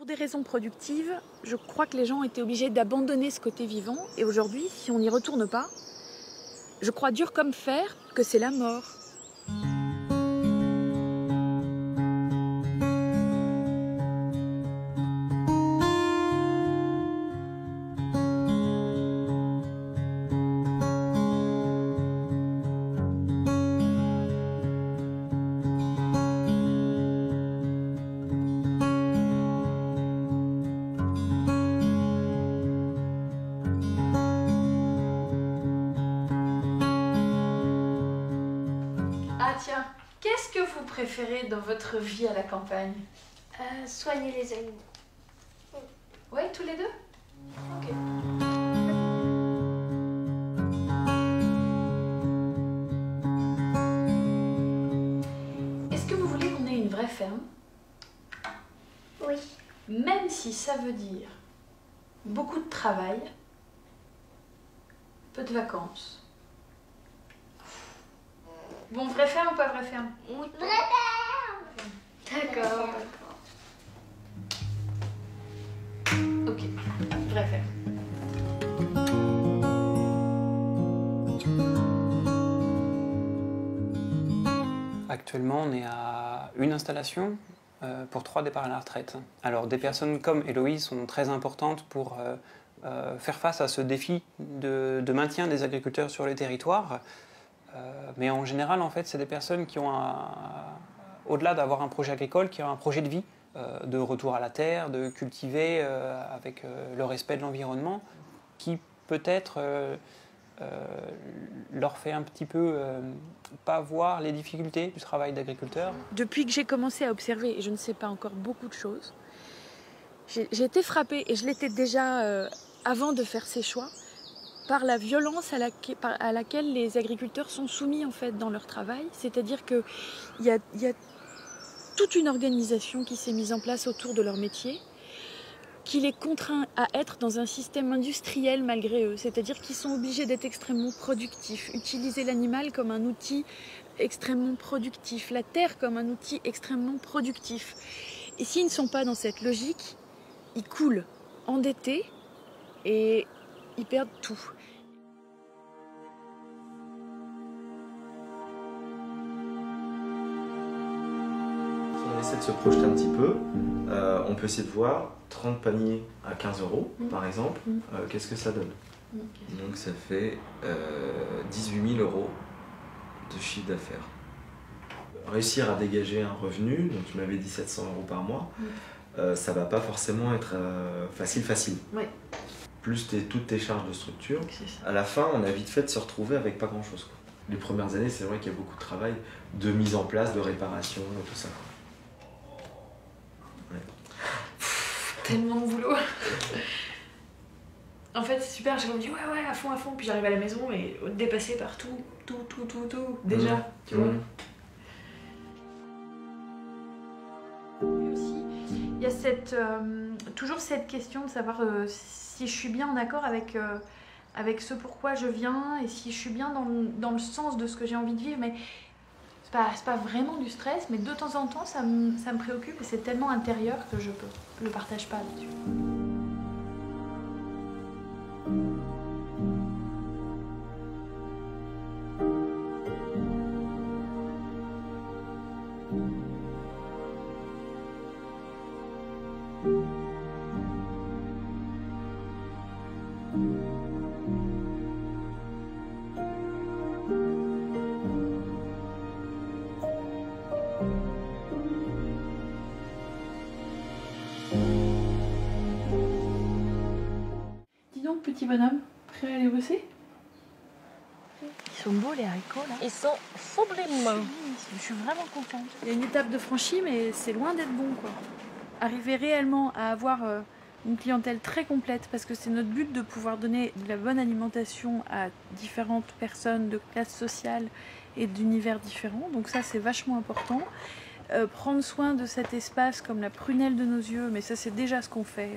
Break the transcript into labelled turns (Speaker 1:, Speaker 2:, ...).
Speaker 1: Pour des raisons productives, je crois que les gens ont été obligés d'abandonner ce côté vivant. Et aujourd'hui, si on n'y retourne pas, je crois dur comme fer que c'est la mort.
Speaker 2: Ah tiens, qu'est-ce que vous préférez dans votre vie à la campagne?
Speaker 3: Soigner les animaux.
Speaker 2: Ouais, tous les deux? Ok. Est-ce que vous voulez qu'on ait une vraie ferme?
Speaker 3: Oui.
Speaker 2: Même si ça veut dire beaucoup de travail, peu de vacances. Bon, vraie ferme ou pas vraie ferme?
Speaker 3: Oui. Vraie ferme.
Speaker 2: D'accord. Ok, vraie ferme.
Speaker 4: Actuellement, on est à une installation pour 3 départs à la retraite. Alors, des personnes comme Héloïse sont très importantes pour faire face à ce défi de maintien des agriculteurs sur les territoires. Mais en général, en fait, c'est des personnes qui ont, au-delà d'avoir un projet agricole, qui ont un projet de vie, de retour à la terre, de cultiver avec le respect de l'environnement, qui peut-être leur fait un petit peu pas voir les difficultés du travail d'agriculteur.
Speaker 1: Depuis que j'ai commencé à observer, et je ne sais pas encore beaucoup de choses, j'ai été frappée, et je l'étais déjà avant de faire ces choix, par la violence à laquelle les agriculteurs sont soumis en fait dans leur travail. C'est-à-dire qu'il y a toute une organisation qui s'est mise en place autour de leur métier, qui les contraint à être dans un système industriel malgré eux. C'est-à-dire qu'ils sont obligés d'être extrêmement productifs, utiliser l'animal comme un outil extrêmement productif, la terre comme un outil extrêmement productif. Et s'ils ne sont pas dans cette logique, ils coulent, endettés, et ils perdent tout.
Speaker 5: On essaie de se projeter un petit peu. On peut essayer de voir 30 paniers à 15 € par exemple. Qu'est-ce que ça donne? Donc ça fait 18 000 € de chiffre d'affaires. Réussir à dégager un revenu, donc tu m'avais dit 700 € par mois, ça va pas forcément être facile.
Speaker 2: Ouais.
Speaker 5: Plus toutes tes charges de structure, à la fin on a vite fait de se retrouver avec pas grand chose. Les premières années, c'est vrai qu'il y a beaucoup de travail de mise en place, de réparation et tout ça. Ouais.
Speaker 2: Tellement de boulot. En fait, c'est super, j'ai me dit ouais, à fond, puis j'arrive à la maison et dépassée par tout, déjà, tu vois. Et aussi, il y a toujours cette question de savoir si je suis bien en accord avec ce pourquoi je viens et si je suis bien dans le sens de ce que j'ai envie de vivre. Mais c'est pas vraiment du stress, mais de temps en temps, ça me préoccupe et c'est tellement intérieur que je le partage pas là-dessus. Dis donc, petit bonhomme, prêt à aller bosser? Ils sont beaux les haricots là.
Speaker 3: Ils sont sublimes.
Speaker 2: Je suis vraiment contente. Il y a une étape de franchie, mais c'est loin d'être bon quoi. Arriver réellement à avoir une clientèle très complète, parce que c'est notre but de pouvoir donner de la bonne alimentation à différentes personnes de classes sociales et d'univers différents. Donc ça c'est vachement important. Prendre soin de cet espace comme la prunelle de nos yeux, mais ça c'est déjà ce qu'on fait.